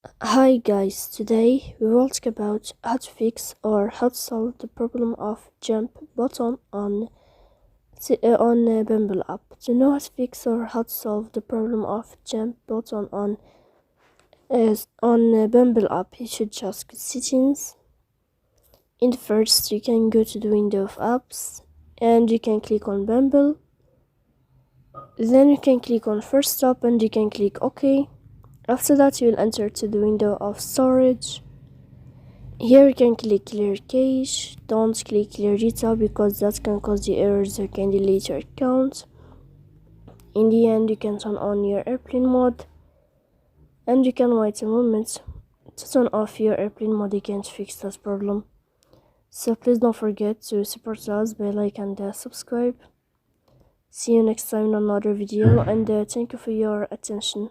Hi guys, today we will talk about how to fix or how to solve the problem of jump button on Bumble app. To know how to fix or how to solve the problem of jump button on Bumble app, you should just go to settings. In first, you can go to the window of apps and you can click on Bumble. Then you can click on first stop and you can click OK. After that, you will enter to the window of storage. Here you can click clear cache. Don't click clear data because that can cause the errors that can delete your account. In the end, you can turn on your airplane mode and you can wait a moment to turn off your airplane mode again to fix that problem. So please don't forget to support us by like and subscribe. See you next time in another video and thank you for your attention.